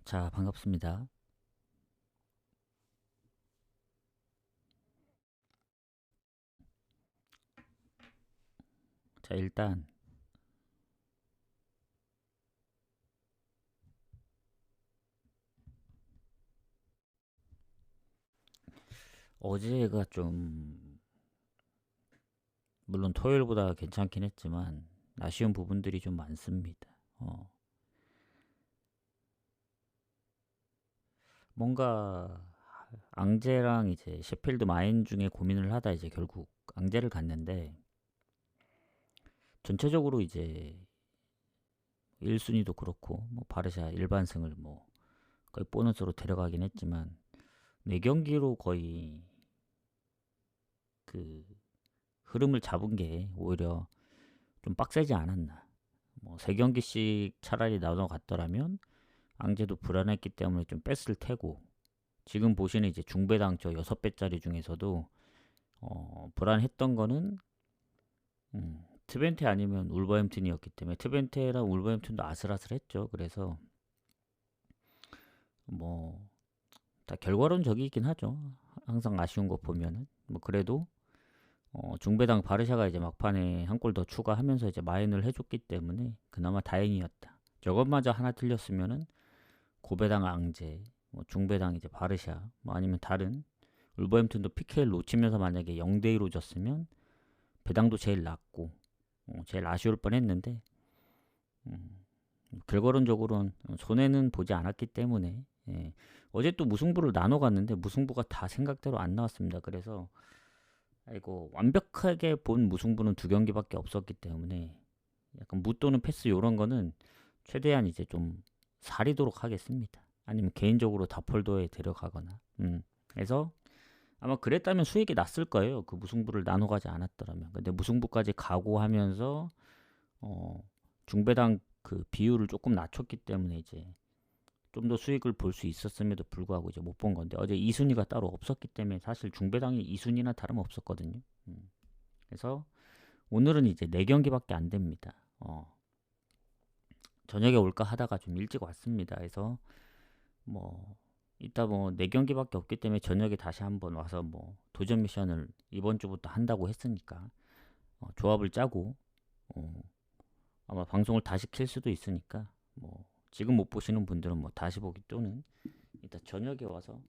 자, 반갑습니다. 자, 일단 어제가 좀 물론 토요일보다 괜찮긴 했지만 아쉬운 부분들이 좀 많습니다. 뭔가 앙제랑 이제 셰필드 마인 중에 고민을 하다 이제 결국 앙제를 갔는데 전체적으로 이제 1순위도 그렇고 뭐 바르샤 일반승을 뭐 거의 보너스로 데려가긴 했지만 4경기로 거의 그 흐름을 잡은 게 오히려 좀 빡세지 않았나. 뭐 3경기씩 차라리 나눠 갔더라면 앙제도 불안했기 때문에 좀 뺐을 테고, 지금 보시는 이제 중배당 저 6배짜리 중에서도 불안했던 거는 트벤테 아니면 울버햄튼이었기 때문에 트벤테랑 울버햄튼도 아슬아슬했죠. 그래서 뭐 다 결과론은 저기이긴 하죠. 항상 아쉬운 거 보면은 뭐 그래도 중배당 바르샤가 이제 막판에 한 골 더 추가하면서 이제 마인을 해줬기 때문에 그나마 다행이었다. 저것마저 하나 틀렸으면은 고배당 앙제, 뭐 중배당 이제 바르샤, 뭐 아니면 다른 울버햄튼도 PK를 놓치면서 만약에 0대2로 졌으면 배당도 제일 낮고 제일 아쉬울 뻔했는데 결과론적으로는 손해는 보지 않았기 때문에 어제 또 무승부를 나눠 갔는데 무승부가 다 생각대로 안 나왔습니다. 그래서 이거 완벽하게 본 무승부는 2경기밖에 없었기 때문에 약간 무 또는 패스 이런 거는 최대한 이제 좀 사리도록 하겠습니다. 아니면 개인적으로 다폴도에 데려가거나. 그래서 아마 그랬다면 수익이 났을 거예요. 그 무승부를 나눠 가지 않았더라면. 근데 무승부까지 가고 하면서 어, 중배당 그 비율을 조금 낮췄기 때문에 이제 좀 더 수익을 볼 수 있었음에도 불구하고 이제 못 본 건데, 어제 2순위가 따로 없었기 때문에 사실 중배당이 2순위나 다름없었거든요. 그래서 오늘은 이제 4경기밖에 안 됩니다. 저녁에 올까 하다가 좀 일찍 왔습니다. 그래서 뭐 이따 뭐 4경기밖에 없기 때문에 저녁에 다시 한번 와서 뭐 도전 미션을 이번 주부터 한다고 했으니까 조합을 짜고 어, 아마 방송을 다시 킬 수도 있으니까 뭐 지금 못 보시는 분들은 뭐 다시 보기 또는 이따 저녁에 와서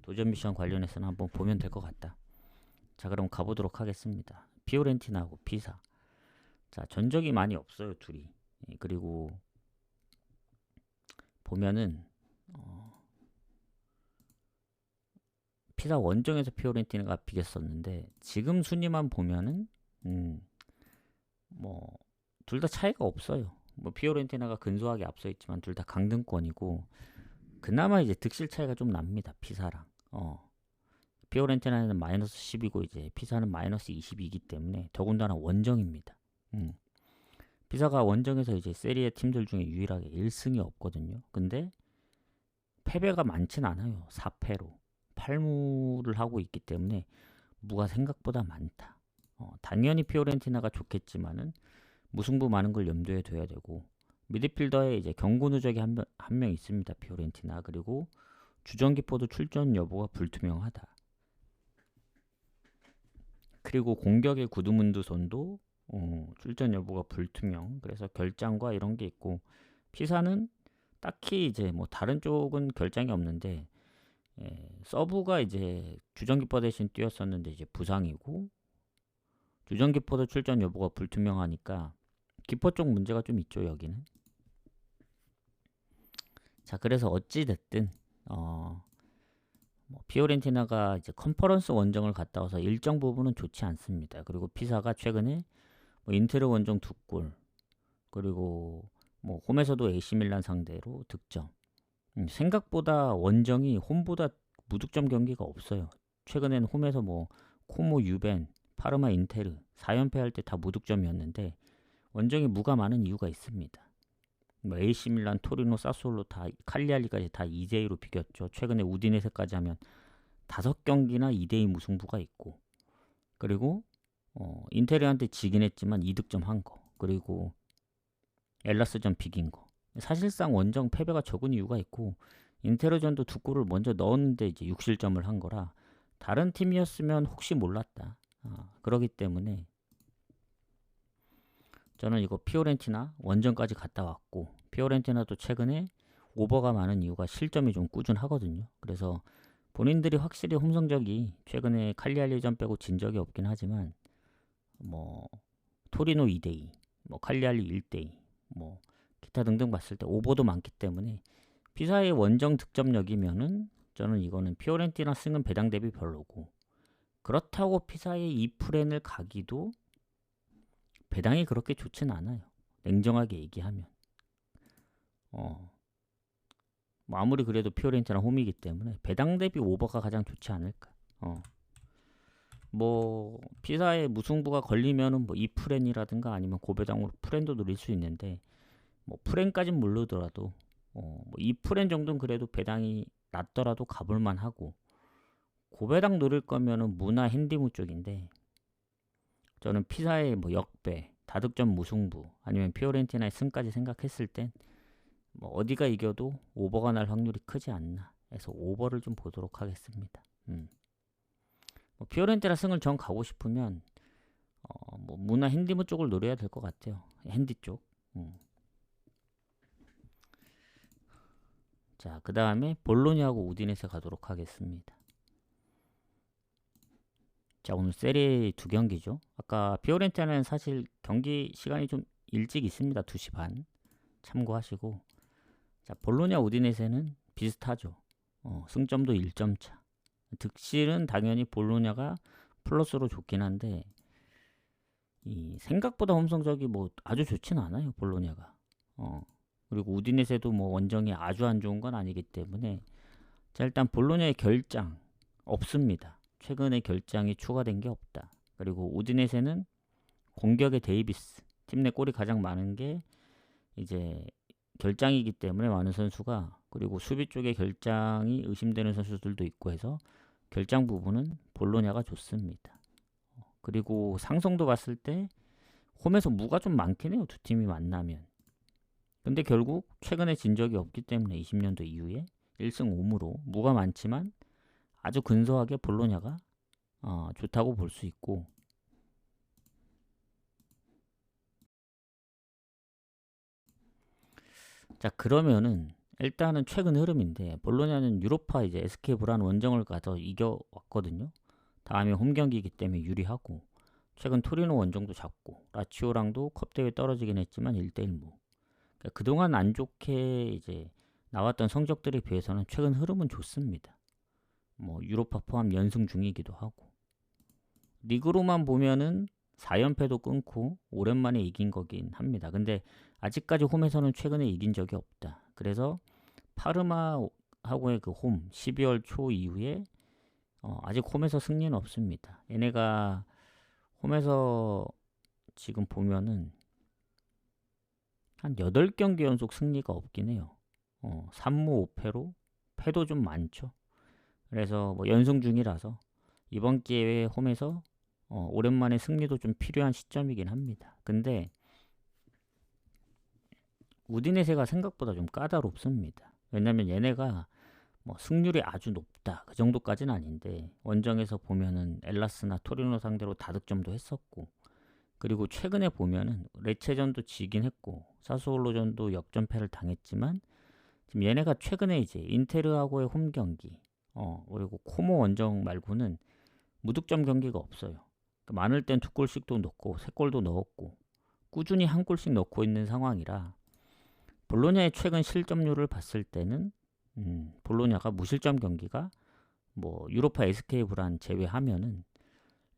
도전 미션 관련해서는 한번 보면 될 것 같다. 자, 그럼 가보도록 하겠습니다. 피오렌티나하고 피사. 자, 전적이 많이 없어요, 둘이. 그리고 보면은 피사 원정에서 피오렌티나가 비겼었는데 지금 순위만 보면은 뭐 둘 다 차이가 없어요. 뭐 피오렌티나가 근소하게 앞서 있지만 둘 다 강등권이고, 그나마 이제 득실 차이가 좀 납니다. 피사랑. 피오렌티나는 마이너스 10이고 이제 피사는 마이너스 22이기 때문에 더군다나 원정입니다. 피사가 원정에서 이제 세리에 팀들 중에 유일하게 1승이 없거든요. 근데 패배가 많진 않아요. 4패로 8무를 하고 있기 때문에 무가 생각보다 많다. 당연히 피오렌티나가 좋겠지만은 무승부 많은 걸 염두에 둬야 되고, 미드필더에 이제 경고 누적이 한 명 있습니다. 피오렌티나. 그리고 주전기포도 출전 여부가 불투명하다. 그리고 공격의 구드문드손도 출전 여부가 불투명. 그래서 결장과 이런 게 있고, 피사는 딱히 이제 뭐 다른 쪽은 결장이 없는데 서브가 이제 주전기포 대신 뛰었었는데 이제 부상이고, 주전기포도 출전 여부가 불투명하니까 기포 쪽 문제가 좀 있죠, 여기는. 자, 그래서 어찌 됐든 뭐 피오렌티나가 이제 컨퍼런스 원정을 갔다 와서 일정 부분은 좋지 않습니다. 그리고 피사가 최근에 뭐 인테르 원정 2골, 그리고 뭐 홈에서도 AC 밀란 상대로 득점. 생각보다 원정이 홈보다 무득점 경기가 없어요. 최근엔 홈에서 뭐 코모, 유벤, 파르마, 인테르 4연패 할 때 다 무득점이었는데 원정이 무가 많은 이유가 있습니다. 뭐 AC 밀란, 토리노, 사솔로 다 칼리알리까지 다 2대2로 비겼죠. 최근에 우디네세까지 하면 5경기나 2대2 무승부가 있고, 그리고 인테리한테 지긴 했지만 2득점 한 거, 그리고 엘라스전 비긴 거, 사실상 원정 패배가 적은 이유가 있고 인테르전도 두 골을 먼저 넣었는데 이제 6실점을 한 거라 다른 팀이었으면 혹시 몰랐다. 그러기 때문에 저는 이거 피오렌티나 원정까지 갔다 왔고 피오렌티나도 최근에 오버가 많은 이유가 실점이 좀 꾸준하거든요. 그래서 본인들이 확실히 홈 성적이 최근에 칼리알리전 빼고 진 적이 없긴 하지만 뭐 토리노 2대2, 뭐 칼리알리 1대2, 뭐 기타 등등 봤을 때 오버도 많기 때문에 피사의 원정 득점력이면은 저는 이거는 피오렌티나 승은 배당 대비 별로고 그렇다고 피사의 이 프렌을 가기도 배당이 그렇게 좋진 않아요. 냉정하게 얘기하면 뭐 아무리 그래도 피오렌티나 홈이기 때문에 배당 대비 오버가 가장 좋지 않을까. 뭐 피사의 무승부가 걸리면은 뭐 이 프렌이라든가 아니면 고배당으로 프렌도 노릴 수 있는데 뭐 프렌까진 모르더라도 뭐이 프렌 정도는 그래도 배당이 낮더라도 가볼만 하고 고배당 노릴 거면은 무나 핸디무 쪽인데 저는 피사의 뭐 역배, 다득점 무승부 아니면 피오렌티나의 승까지 생각했을 땐 뭐 어디가 이겨도 오버가 날 확률이 크지 않나 해서 오버를 좀 보도록 하겠습니다. 뭐 피오렌티나 승을 정 가고 싶으면 뭐 무나 핸디무 쪽을 노려야 될 것 같아요. 핸디 쪽. 자, 그 다음에 볼로냐하고 우디네세 가도록 하겠습니다. 자, 오늘 세리에 두 경기죠. 아까 피오렌티나는 사실 경기 시간이 좀 일찍 있습니다. 2시 반 참고하시고 자, 볼로냐 우디네세는 비슷하죠. 승점도 1점 차. 득실은 당연히 볼로냐가 플러스로 좋긴 한데 이 생각보다 홈 성적이 뭐 아주 좋진 않아요. 볼로냐가. 그리고 우디네세도 뭐 원정이 아주 안 좋은 건 아니기 때문에 자, 일단 볼로냐의 결장 없습니다. 최근에 결장이 추가된 게 없다. 그리고 우디네세는 공격의 데이비스 팀 내 골이 가장 많은 게 이제 결장이기 때문에 많은 선수가 그리고 수비 쪽에 결장이 의심되는 선수들도 있고 해서 결장 부분은 볼로냐가 좋습니다. 그리고 상성도 봤을 때 홈에서 무가 좀 많긴 해요. 두 팀이 만나면. 근데 결국 최근에 진 적이 없기 때문에 20년도 이후에 1승 5무로 무가 많지만 아주 근소하게 볼로냐가 좋다고 볼 수 있고 자 그러면은 일단은 최근 흐름인데 볼로냐는 유로파 이제 SK 브란 원정을 가서 이겨왔거든요. 다음에 홈 경기이기 때문에 유리하고 최근 토리노 원정도 잡고 라치오랑도 컵대회 떨어지긴 했지만 1대1무 그러니까 그동안 안 좋게 이제 나왔던 성적들에 비해서는 최근 흐름은 좋습니다. 뭐 유로파 포함 연승 중이기도 하고 리그로만 보면은 4연패도 끊고 오랜만에 이긴 거긴 합니다. 근데 아직까지 홈에서는 최근에 이긴 적이 없다. 그래서 파르마하고의 그 홈 12월 초 이후에 아직 홈에서 승리는 없습니다. 얘네가 홈에서 지금 보면은 한 8경기 연속 승리가 없긴 해요. 3무 5패로 패도 좀 많죠. 그래서 뭐 연승 중이라서 이번 기회에 홈에서 오랜만에 승리도 좀 필요한 시점이긴 합니다. 근데 우디네세가 생각보다 좀 까다롭습니다. 왜냐면 얘네가 뭐 승률이 아주 높다 그 정도까지는 아닌데 원정에서 보면은 엘라스나 토리노 상대로 다득점도 했었고 그리고 최근에 보면은 레체전도 지긴 했고 사스올로전도 역전패를 당했지만 지금 얘네가 최근에 이제 인테르하고의 홈 경기 그리고 코모 원정 말고는 무득점 경기가 없어요. 그러니까 많을 땐 2골씩도 넣고 3골도 넣었고 꾸준히 한 골씩 넣고 있는 상황이라 볼로냐의 최근 실점률을 봤을 때는 볼로냐가 무실점 경기가 뭐 유로파 SK 브란 제외하면은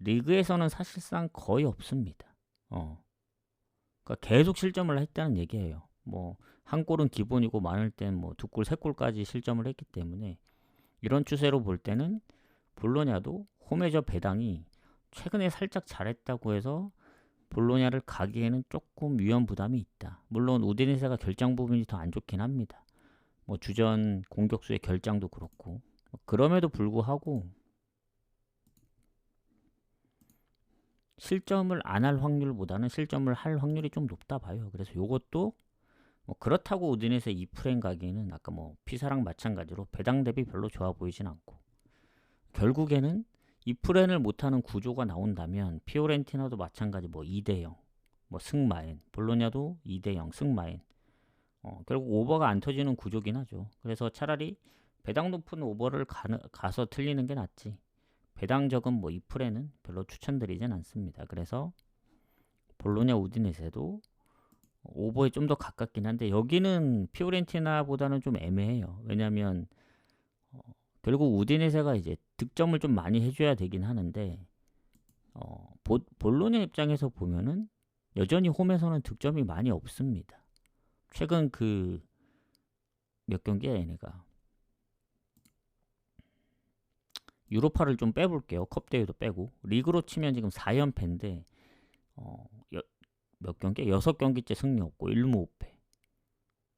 리그에서는 사실상 거의 없습니다. 그러니까 계속 실점을 했다는 얘기예요. 뭐 한 골은 기본이고 많을 땐 뭐 2골, 3골까지 실점을 했기 때문에 이런 추세로 볼 때는 볼로냐도 홈에저 배당이 최근에 살짝 잘했다고 해서 볼로냐를 가기에는 조금 위험 부담이 있다. 물론 우디네세가 결장 부분이 더 안 좋긴 합니다. 뭐 주전 공격수의 결장도 그렇고 그럼에도 불구하고 실점을 안 할 확률보다는 실점을 할 확률이 좀 높다 봐요. 그래서 요것도 뭐 그렇다고 우디네세 2프레임 가기에는 아까 뭐 피사랑 마찬가지로 배당 대비 별로 좋아 보이진 않고, 결국에는 2프레임을 못하는 구조가 나온다면 피오렌티나도 마찬가지 뭐 2대0 뭐 승마인, 볼로냐도 2대0 승마인, 결국 오버가 안 터지는 구조긴 하죠. 그래서 차라리 배당 높은 오버를 가서 틀리는 게 낫지, 배당 적은 뭐 2프레는 별로 추천드리진 않습니다. 그래서 볼로냐 우디네세도 오버에 좀 더 가깝긴 한데, 여기는 피오렌티나보다는 좀 애매해요. 왜냐면 결국 우디네세가 이제 득점을 좀 많이 해줘야 되긴 하는데, 볼로냐 입장에서 보면은 여전히 홈에서는 득점이 많이 없습니다. 최근 그 몇 경기야 얘네가, 유로파를 좀 빼볼게요. 컵 대회도 빼고 리그로 치면 지금 4연패인데 몇 경기? 6경기째 승리 없고 1무 5패,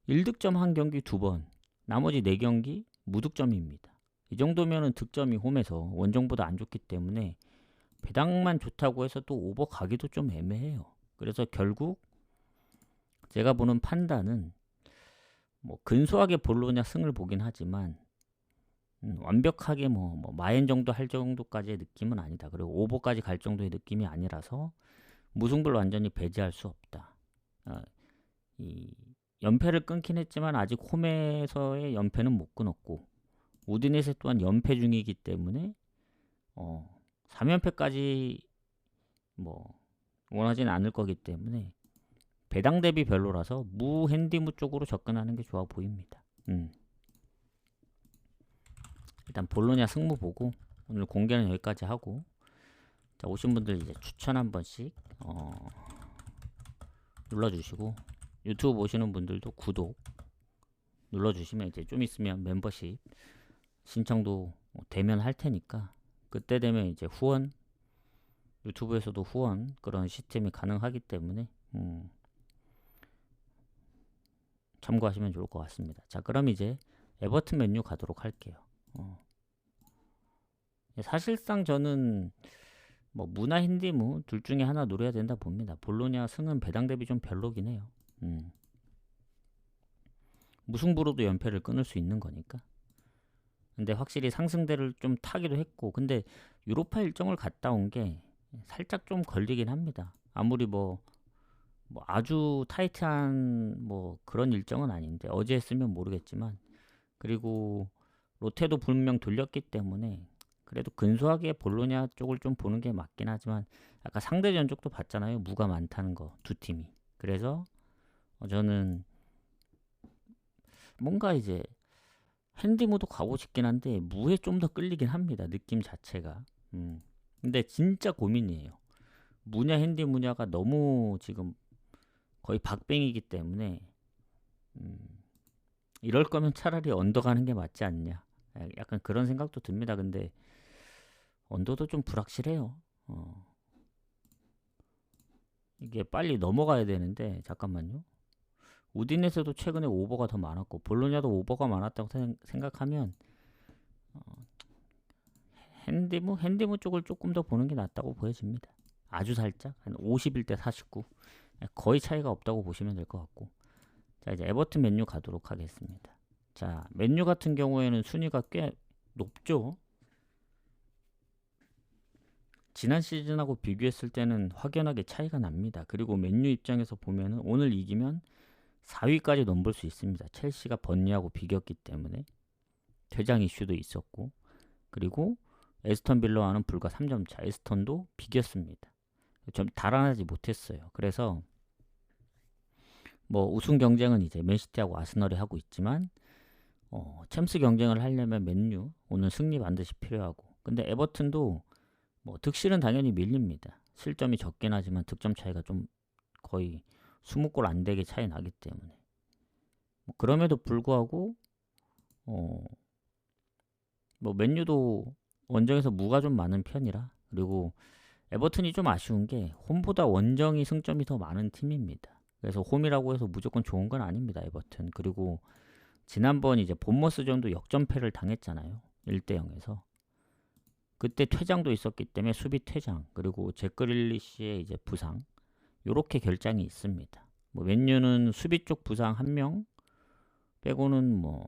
1득점 한 경기 2번, 나머지 4경기 무득점입니다. 이 정도면은 득점이 홈에서 원정보다 안 좋기 때문에 배당만 좋다고 해서 또 오버 가기도 좀 애매해요. 그래서 결국 제가 보는 판단은 뭐 근소하게 볼로냐 승을 보긴 하지만 완벽하게 뭐 마엔 정도 할 정도까지의 느낌은 아니다. 그리고 오버까지 갈 정도의 느낌이 아니라서 무승부를 완전히 배제할 수 없다. 이 연패를 끊긴 했지만 아직 홈에서의 연패는 못 끊었고, 우디네세 또한 연패 중이기 때문에 3연패까지 뭐 원하진 않을 거기 때문에 배당 대비 별로라서 무 핸디무 쪽으로 접근하는 게 좋아 보입니다. 일단 볼로냐 승부 보고 오늘 공개는 여기까지 하고, 자, 오신 분들 이제 추천 한 번씩 눌러주시고, 유튜브 보시는 분들도 구독 눌러주시면 이제 좀 있으면 멤버십 신청도 되면 할 테니까, 그때 되면 이제 후원, 유튜브에서도 후원 그런 시스템이 가능하기 때문에 참고하시면 좋을 것 같습니다. 자, 그럼 이제 에버튼 맨유 가도록 할게요. 사실상 저는 뭐 무나 힌디무 둘 중에 하나 노려야 된다 봅니다. 볼로냐 승은 배당 대비 좀 별로긴 해요. 무승부로도 연패를 끊을 수 있는 거니까. 근데 확실히 상승대를 좀 타기도 했고, 근데 유로파 일정을 갔다 온 게 살짝 좀 걸리긴 합니다. 아무리 뭐 아주 타이트한 뭐 그런 일정은 아닌데, 어제 했으면 모르겠지만, 그리고 롯데도 분명 돌렸기 때문에 그래도 근소하게 볼로냐 쪽을 좀 보는 게 맞긴 하지만, 아까 상대 전적도 봤잖아요. 무가 많다는 거 두 팀이. 그래서 저는 뭔가 이제 핸디무도 가고 싶긴 한데 무에 좀 더 끌리긴 합니다. 느낌 자체가. 근데 진짜 고민이에요. 무냐 핸디무냐가 너무 지금 거의 박빙이기 때문에 이럴 거면 차라리 언더 가는 게 맞지 않냐, 약간 그런 생각도 듭니다. 근데 언더도 좀 불확실해요. 이게 빨리 넘어가야 되는데, 잠깐만요. 우디네스도 최근에 오버가 더 많았고 볼로냐도 오버가 많았다고 생각하면 핸디무 쪽을 조금 더 보는 게 낫다고 보여집니다. 아주 살짝 한 51대 49, 거의 차이가 없다고 보시면 될 것 같고. 자, 이제 에버튼 맨유 가도록 하겠습니다. 자, 맨유 같은 경우에는 순위가 꽤 높죠. 지난 시즌하고 비교했을 때는 확연하게 차이가 납니다. 그리고 맨유 입장에서 보면은 오늘 이기면 4위까지 넘볼 수 있습니다. 첼시가 번니하고 비겼기 때문에 퇴장 이슈도 있었고, 그리고 에스턴 빌라와는 불과 3점 차, 에스턴도 비겼습니다. 좀 달아나지 못했어요. 그래서 뭐 우승 경쟁은 이제 맨시티하고 아스널이 하고 있지만 챔스 경쟁을 하려면 맨유 오늘 승리 반드시 필요하고, 근데 에버튼도 뭐 득실은 당연히 밀립니다. 실점이 적긴 하지만 득점 차이가 좀 거의 20골 안 되게 차이 나기 때문에 뭐 그럼에도 불구하고 뭐 맨유도 원정에서 무가 좀 많은 편이라, 그리고 에버튼이 좀 아쉬운 게 홈보다 원정이 승점이 더 많은 팀입니다. 그래서 홈이라고 해서 무조건 좋은 건 아닙니다, 에버튼. 그리고 지난번 이제 본머스전도 역전패를 당했잖아요. 1대0에서. 그때 퇴장도 있었기 때문에 수비 퇴장, 그리고 제크릴리시의 이제 부상, 요렇게 결장이 있습니다. 뭐 맨유는 수비 쪽 부상 한 명 빼고는 뭐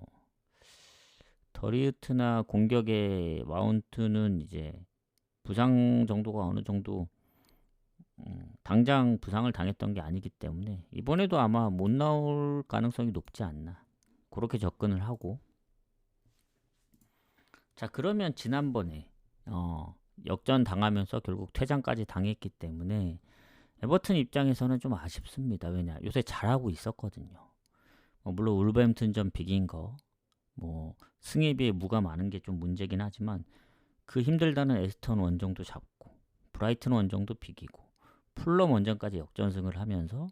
더리우트나 공격의 마운트는 이제 부상 정도가 어느 정도 당장 부상을 당했던 게 아니기 때문에 이번에도 아마 못 나올 가능성이 높지 않나 그렇게 접근을 하고. 자, 그러면 지난번에 역전 당하면서 결국 퇴장까지 당했기 때문에 에버튼 입장에서는 좀 아쉽습니다. 왜냐, 요새 잘하고 있었거든요. 물론 울버햄튼전 비긴 거 뭐 승에 비해 무가 많은 게 좀 문제긴 하지만 그 힘들다는 에스턴 원정도 잡고 브라이튼 원정도 비기고 풀럼 원정까지 역전승을 하면서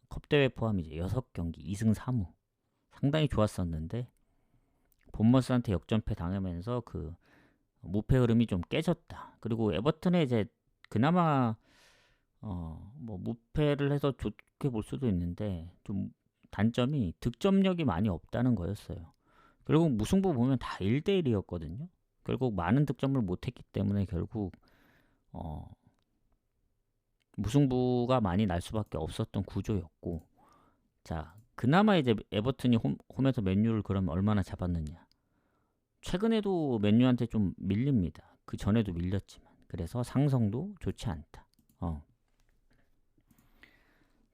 컵대회 포함 이제 6경기 2승 3무 상당히 좋았었는데 본머스한테 역전패 당하면서 그 무패 흐름이 좀 깨졌다. 그리고 에버튼에 이제 그나마 뭐 무패를 해서 좋게 볼 수도 있는데 좀 단점이 득점력이 많이 없다는 거였어요. 결국 무승부 보면 다 1대1이었거든요. 결국 많은 득점을 못했기 때문에 결국 무승부가 많이 날 수밖에 없었던 구조였고. 자, 그나마 이제 에버튼이 홈에서 맨유를 그러면 얼마나 잡았느냐. 최근에도 맨유한테 좀 밀립니다. 그 전에도 밀렸지만. 그래서 상성도 좋지 않다.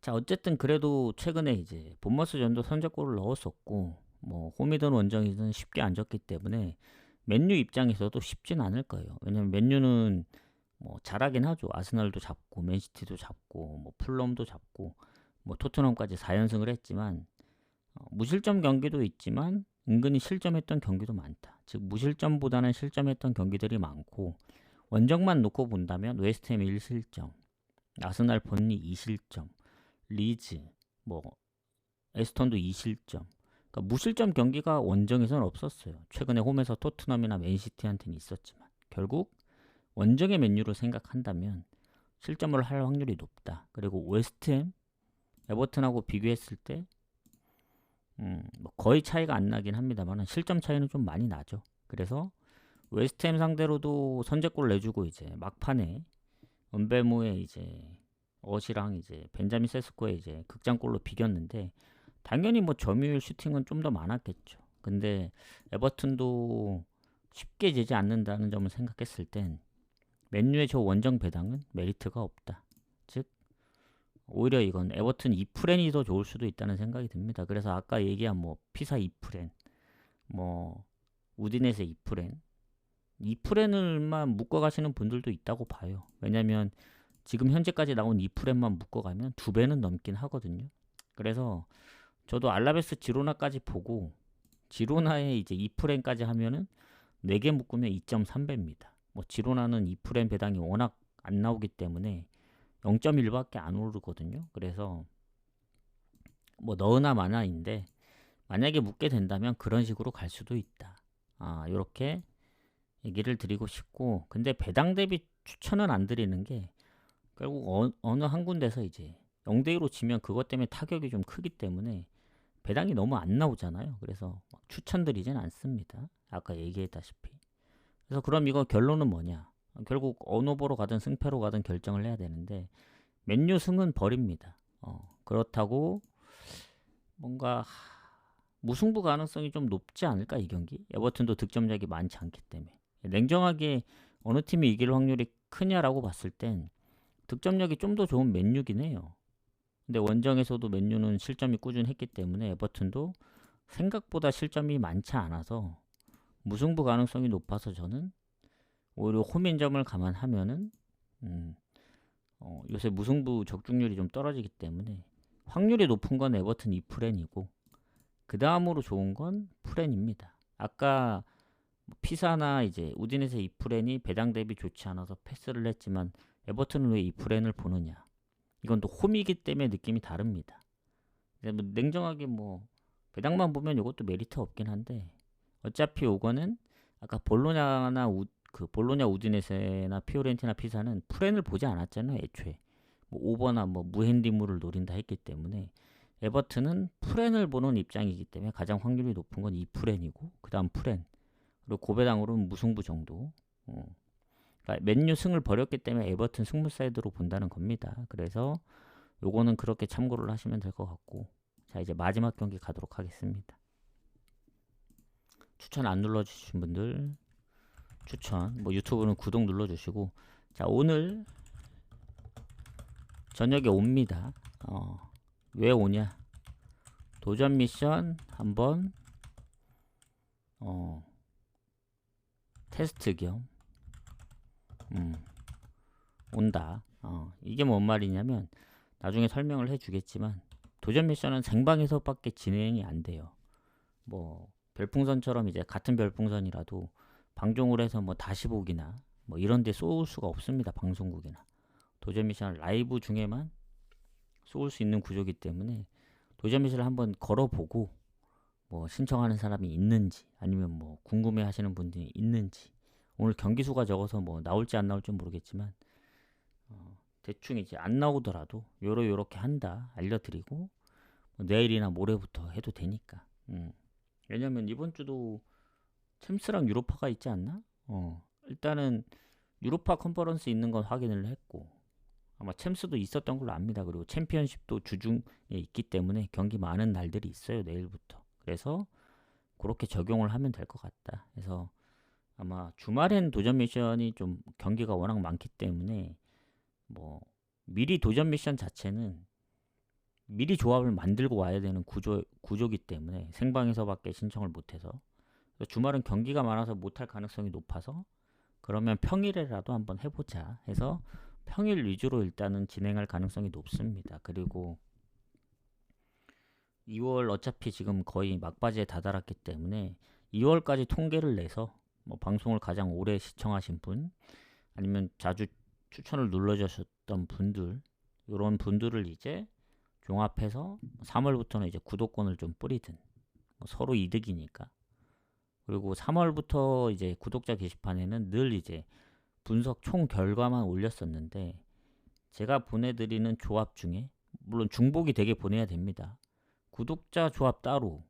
자, 어쨌든 그래도 최근에 이제 본머스전도 선제골을 넣었었고 뭐 홈이든 원정이든 쉽게 안 졌기 때문에 맨유 입장에서도 쉽진 않을 거예요. 왜냐면 맨유는 뭐 잘하긴 하죠. 아스널도 잡고 맨시티도 잡고 뭐 풀럼도 잡고 뭐 토트넘까지 4연승을 했지만 무실점 경기도 있지만 은근히 실점했던 경기도 많다. 즉 무실점보다는 실점했던 경기들이 많고 원정만 놓고 본다면 웨스트햄 1실점, 아스날 번리 2실점, 리즈, 뭐 에스턴도 2실점. 그러니까 무실점 경기가 원정에서는 없었어요. 최근에 홈에서 토트넘이나 맨시티한테는 있었지만 결국 원정의 맨유를 생각한다면 실점을 할 확률이 높다. 그리고 웨스트햄, 에버튼하고 비교했을 때 뭐 거의 차이가 안 나긴 합니다만 실점 차이는 좀 많이 나죠. 그래서 웨스트햄 상대로도 선제골 내주고 이제 막판에 은베모의 이제 어시랑 이제 벤자민 세스코의 이제 극장골로 비겼는데 당연히 뭐 점유율 슈팅은 좀 더 많았겠죠. 근데 에버튼도 쉽게 지지 않는다는 점을 생각했을 땐 맨유의 저 원정 배당은 메리트가 없다. 즉 오히려 이건 에버튼 2프렌이 더 좋을 수도 있다는 생각이 듭니다. 그래서 아까 얘기한 뭐 피사 2프렌, 뭐 우디네세 2프렌을만 묶어가시는 분들도 있다고 봐요. 왜냐면 지금 현재까지 나온 2프렌만 묶어가면 2배는 넘긴 하거든요. 그래서 저도 알라베스 지로나까지 보고 지로나에 이제 2프렌까지 하면은 4개 묶으면 2.3배입니다. 뭐 지로나는 2프렌 배당이 워낙 안 나오기 때문에 0.1밖에 안 오르거든요. 그래서 뭐 너나 마나인데 만약에 묶게 된다면 그런 식으로 갈 수도 있다. 이렇게 얘기를 드리고 싶고, 근데 배당 대비 추천은 안 드리는 게 결국 어느 한 군데서 이제 0대2로 지면 그것 때문에 타격이 좀 크기 때문에 배당이 너무 안 나오잖아요. 그래서 추천드리진 않습니다. 아까 얘기했다시피. 그래서 그럼 이거 결론은 뭐냐? 결국 언오버로 가든 승패로 가든 결정을 해야 되는데 맨유 승은 버립니다. 그렇다고 뭔가 무승부 가능성이 좀 높지 않을까 이 경기? 에버튼도 득점력이 많지 않기 때문에. 냉정하게 어느 팀이 이길 확률이 크냐라고 봤을 땐 득점력이 좀 더 좋은 맨유긴 해요. 근데 원정에서도 맨유는 실점이 꾸준했기 때문에 에버튼도 생각보다 실점이 많지 않아서 무승부 가능성이 높아서 저는 오히려 홈인점을 감안하면은 요새 무승부 적중률이 좀 떨어지기 때문에 확률이 높은 건 에버튼 2프렌이고 그 다음으로 좋은 건 프렌입니다. 아까 피사나 이제 우디네세 2프렌이 배당 대비 좋지 않아서 패스를 했지만 에버튼은 왜 2프렌을 보느냐? 이건 또 홈이기 때문에 느낌이 다릅니다. 냉정하게 뭐 배당만 보면 이것도 메리트 없긴 한데 어차피 요거는 아까 볼로냐 우디네세나 피오렌티나 피사는 프렌을 보지 않았잖아요. 애초에 뭐 오버나 뭐 무핸디물을 노린다 했기 때문에 에버튼은 프렌을 보는 입장이기 때문에 가장 확률이 높은 건 2프렌이고 그 다음 프렌 그리고 고배당으로는 무승부 정도. 그러니까 맨유 승을 버렸기 때문에 에버튼 승부 사이드로 본다는 겁니다. 그래서 요거는 그렇게 참고를 하시면 될 것 같고, 자 이제 마지막 경기 가도록 하겠습니다. 추천 안 눌러주신 분들 추천, 뭐 유튜브는 구독 눌러주시고, 자 오늘 저녁에 옵니다. 왜 오냐? 도전 미션 한번 테스트 겸 온다. 이게 뭔 말이냐면 나중에 설명을 해주겠지만 도전 미션은 생방에서밖에 진행이 안 돼요. 뭐 별풍선처럼 이제 같은 별풍선이라도 방종을 해서 뭐 다시 보기나 뭐 이런 데 쏠 수가 없습니다. 방송국이나. 도전 미션 라이브 중에만 쏠 수 있는 구조기 때문에 도전 미션을 한번 걸어보고 뭐 신청하는 사람이 있는지 아니면 뭐 궁금해 하시는 분들이 있는지, 오늘 경기 수가 적어서 뭐 나올지 안 나올지 모르겠지만 대충 이제 안 나오더라도 요렇게 한다 알려드리고, 뭐 내일이나 모레부터 해도 되니까. 왜냐면 이번 주도 챔스랑 유로파가 있지 않나? 일단은 유로파 컨퍼런스 있는 건 확인을 했고, 아마 챔스도 있었던 걸로 압니다. 그리고 챔피언십도 주중에 있기 때문에 경기 많은 날들이 있어요, 내일부터. 그래서 그렇게 적용을 하면 될 것 같다. 그래서 아마 주말엔 도전 미션이 좀 경기가 워낙 많기 때문에 뭐 미리 도전 미션 자체는 미리 조합을 만들고 와야 되는 구조기 때문에 생방에서밖에 신청을 못해서, 주말은 경기가 많아서 못할 가능성이 높아서 그러면 평일에라도 한번 해보자 해서 평일 위주로 일단은 진행할 가능성이 높습니다. 그리고 2월 어차피 지금 거의 막바지에 다다랐기 때문에 2월까지 통계를 내서 뭐 방송을 가장 오래 시청하신 분 아니면 자주 추천을 눌러주셨던 분들, 이런 분들을 이제 종합해서 3월부터는 이제 구독권을 좀 뿌리든, 뭐 서로 이득이니까. 그리고 3월부터 이제 구독자 게시판에는 늘 이제 분석 총 결과만 올렸었는데, 제가 보내드리는 조합 중에 물론 중복이 되게 보내야 됩니다. 구독자 조합 따로,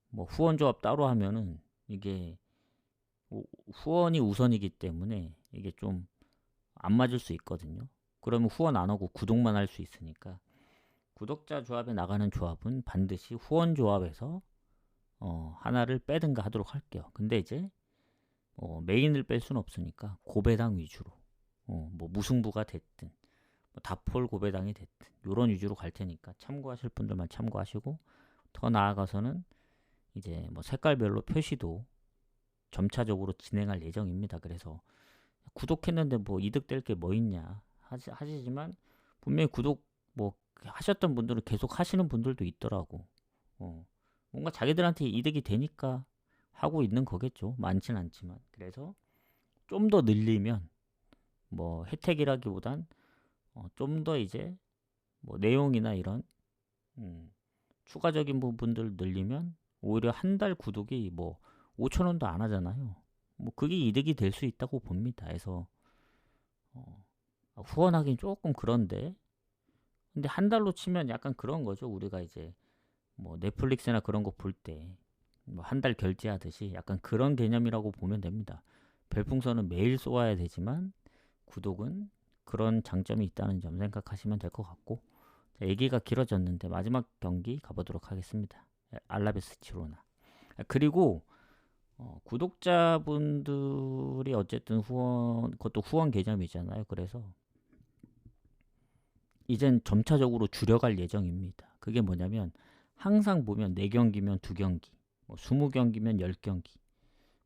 뭐 후원 조합 따로 하면은 이게 후원이 우선이기 때문에 이게 좀 안 맞을 수 있거든요. 그러면 후원 안 하고 구독만 할 수 있으니까 구독자 조합에 나가는 조합은 반드시 후원 조합에서 하나를 빼든가 하도록 할게요. 근데 이제 메인을 뺄 수는 없으니까 고배당 위주로, 뭐 무승부가 됐든 뭐 다폴 고배당이 됐든 이런 위주로 갈 테니까 참고하실 분들만 참고하시고, 더 나아가서는 이제 뭐 색깔별로 표시도 점차적으로 진행할 예정입니다. 그래서 구독했는데 뭐 이득 될 게 뭐 있냐 하시지만 분명히 구독 뭐 하셨던 분들은 계속 하시는 분들도 있더라고. 뭔가 자기들한테 이득이 되니까 하고 있는 거겠죠. 많진 않지만. 그래서 좀 더 늘리면 뭐 혜택이라기보단 좀 더 이제 뭐 내용이나 이런 추가적인 부분들 늘리면 오히려 한 달 구독이 뭐 5,000원도 안 하잖아요. 뭐 그게 이득이 될 수 있다고 봅니다. 그래서 후원하긴 조금 그런데, 근데 한 달로 치면 약간 그런 거죠. 우리가 이제 뭐 넷플릭스나 그런 거 볼 때 뭐 한 달 결제하듯이 약간 그런 개념이라고 보면 됩니다. 별풍선은 매일 쏘아야 되지만 구독은 그런 장점이 있다는 점 생각하시면 될 것 같고, 자, 얘기가 길어졌는데 마지막 경기 가보도록 하겠습니다. 알라베스 지로나. 그리고 구독자분들이 어쨌든 후원, 그것도 후원 개념이잖아요. 그래서 이젠 점차적으로 줄여갈 예정입니다. 그게 뭐냐면 항상 보면 4경기면 2경기, 뭐 20경기면 10경기,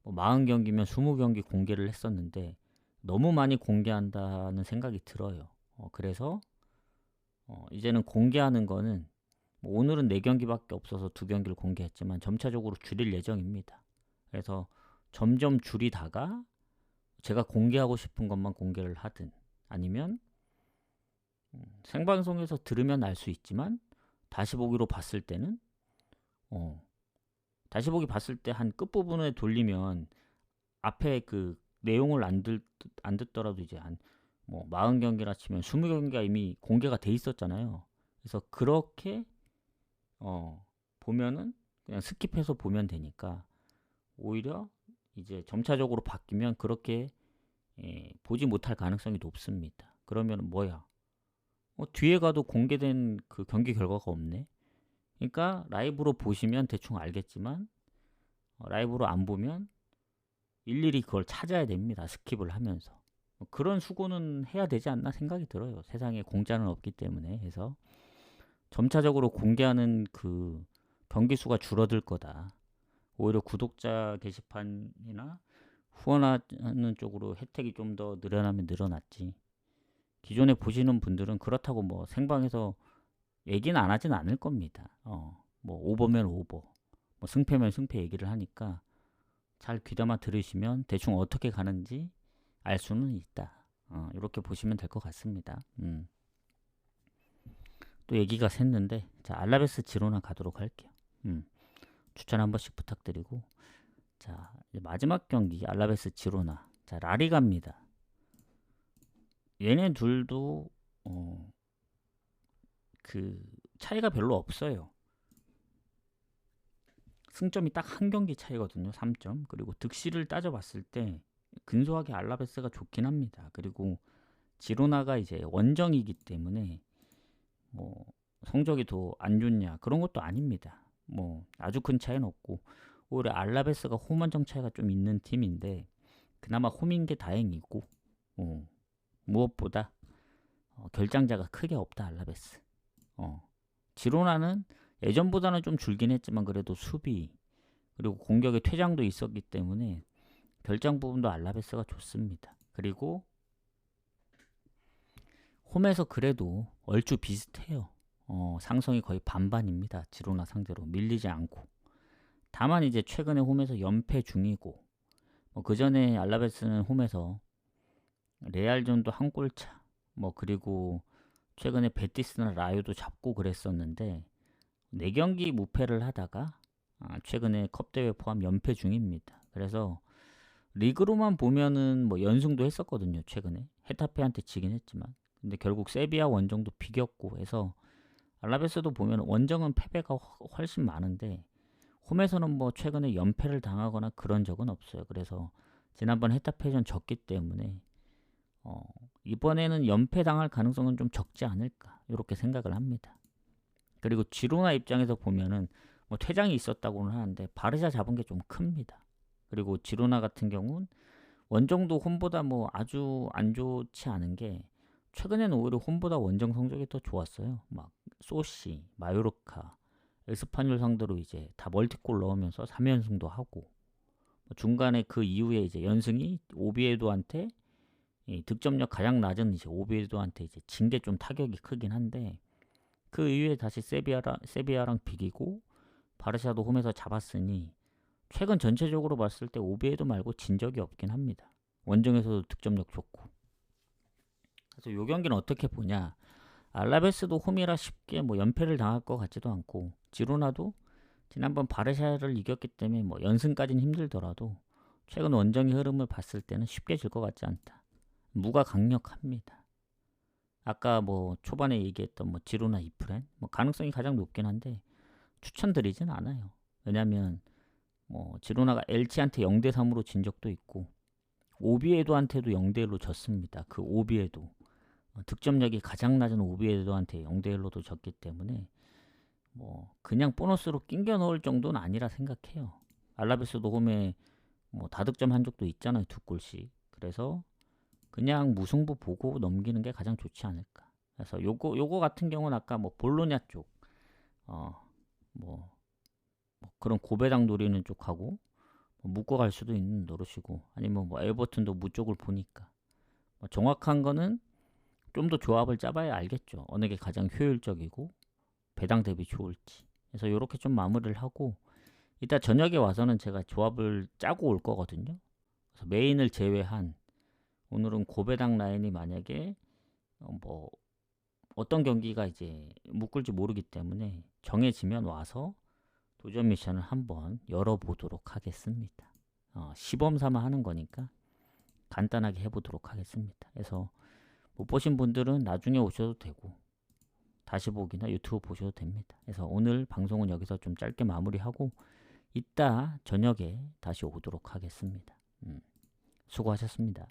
뭐 40경기면 20경기 공개를 했었는데 너무 많이 공개한다는 생각이 들어요. 그래서 이제는 공개하는 거는 뭐 오늘은 4경기밖에 없어서 2경기를 공개했지만 점차적으로 줄일 예정입니다. 그래서 점점 줄이다가 제가 공개하고 싶은 것만 공개를 하든, 아니면 생방송에서 들으면 알 수 있지만 다시 보기로 봤을 때는 다시 보기 봤을 때 한 끝부분에 돌리면 앞에 그 내용을 안 듣더라도 이제 한 뭐 40경기라 치면 20경기가 이미 공개가 돼 있었잖아요. 그래서 그렇게 보면은 그냥 스킵해서 보면 되니까 오히려 이제 점차적으로 바뀌면 그렇게 보지 못할 가능성이 높습니다. 그러면 뭐야? 뒤에 가도 공개된 그 경기 결과가 없네. 그러니까 라이브로 보시면 대충 알겠지만 라이브로 안 보면 일일이 그걸 찾아야 됩니다. 스킵을 하면서. 그런 수고는 해야 되지 않나 생각이 들어요. 세상에 공짜는 없기 때문에 해서 점차적으로 공개하는 그 경기 수가 줄어들 거다. 오히려 구독자 게시판이나 후원하는 쪽으로 혜택이 좀 더 늘어나면 늘어났지. 기존에 보시는 분들은 그렇다고 뭐 생방에서 얘기는 안 하진 않을 겁니다. 뭐 오버면 오버, 뭐 승패면 승패 얘기를 하니까 잘 귀담아 들으시면 대충 어떻게 가는지 알 수는 있다. 이렇게 보시면 될 것 같습니다. 또 얘기가 샜는데 자 알라베스 지로나 가도록 할게요. 추천 한 번씩 부탁드리고 자 이제 마지막 경기 알라베스 지로나 자 라리가입니다. 얘네 둘도 그 차이가 별로 없어요. 승점이 딱 한 경기 차이거든요. 3점. 그리고 득실을 따져봤을 때 근소하게 알라베스가 좋긴 합니다. 그리고 지로나가 이제 원정이기 때문에 뭐 성적이 더 안 좋냐 그런 것도 아닙니다. 뭐 아주 큰 차이는 없고 오히려 알라베스가 홈 원정 차이가 좀 있는 팀인데 그나마 홈인 게 다행이고 무엇보다 결장자가 크게 없다 알라베스. 지로나는 예전보다는 좀 줄긴 했지만 그래도 수비 그리고 공격에 퇴장도 있었기 때문에 결장 부분도 알라베스가 좋습니다. 그리고 홈에서 그래도 얼추 비슷해요. 상성이 거의 반반입니다. 지로나 상대로 밀리지 않고. 다만 이제 최근에 홈에서 연패 중이고 그 전에 알라베스는 홈에서 레알전도 한 골차 그리고 최근에 베티스나 라요도 잡고 그랬었는데 4경기 무패를 하다가 최근에 컵대회 포함 연패 중입니다. 그래서 리그로만 보면은 연승도 했었거든요. 최근에 헤타페한테 지긴 했지만 근데 결국 세비야 원정도 비겼고 해서 알라베스도 보면 원정은 패배가 훨씬 많은데 홈에서는 최근에 연패를 당하거나 그런 적은 없어요. 그래서 지난번 헤타페전 졌기 때문에 이번에는 연패 당할 가능성은 좀 적지 않을까 이렇게 생각을 합니다. 그리고 지로나 입장에서 보면은 퇴장이 있었다고는 하는데 바르샤 잡은 게 좀 큽니다. 그리고 지로나 같은 경우는 원정도 홈보다 아주 안 좋지 않은 게 최근에는 오히려 홈보다 원정 성적이 더 좋았어요. 막 소시, 마요르카, 에스파뇰 상대로 이제 다 멀티골 넣으면서 3연승도 하고 중간에 그 이후에 이제 연승이 오비에도한테 득점력 가장 낮은 이제 오비에도한테 이제 진 게 좀 타격이 크긴 한데 그 이후에 다시 세비야랑 비기고 바르샤도 홈에서 잡았으니 최근 전체적으로 봤을 때 오비에도 말고 진 적이 없긴 합니다. 원정에서도 득점력 좋고. 그래서 이 경기는 어떻게 보냐? 알라베스도 홈이라 쉽게 연패를 당할 것 같지도 않고 지로나도 지난번 바르샤를 이겼기 때문에 연승까지는 힘들더라도 최근 원정의 흐름을 봤을 때는 쉽게 질 것 같지 않다. 무가 강력합니다. 아까 초반에 얘기했던 지로나 이프렌 가능성이 가장 높긴 한데 추천드리진 않아요. 왜냐면 지로나가 엘치한테 0대3으로 진 적도 있고 오비에도한테도 0대1로 졌습니다. 그 오비에도 득점력이 가장 낮은 오비에도한테 0대1로도 졌기 때문에 그냥 보너스로 낑겨 넣을 정도는 아니라 생각해요. 알라베스도 홈에 다득점 한 적도 있잖아요. 2골씩. 그래서 그냥 무승부 보고 넘기는 게 가장 좋지 않을까. 그래서 요거 같은 경우는 아까 볼로냐 쪽 그런 고배당 노리는 쪽하고 묶어 갈 수도 있는 노릇이고 아니면 에버튼도 무 쪽을 보니까 정확한 거는 좀 더 조합을 짜봐야 알겠죠. 어느 게 가장 효율적이고 배당 대비 좋을지. 그래서 이렇게 좀 마무리를 하고 이따 저녁에 와서는 제가 조합을 짜고 올 거거든요. 그래서 메인을 제외한 오늘은 고배당 라인이 만약에 어떤 경기가 이제 묶을지 모르기 때문에 정해지면 와서 도전 미션을 한번 열어보도록 하겠습니다. 시범 삼아 하는 거니까 간단하게 해보도록 하겠습니다. 그래서 못 보신 분들은 나중에 오셔도 되고 다시 보기나 유튜브 보셔도 됩니다. 그래서 오늘 방송은 여기서 좀 짧게 마무리하고 이따 저녁에 다시 오도록 하겠습니다. 수고하셨습니다.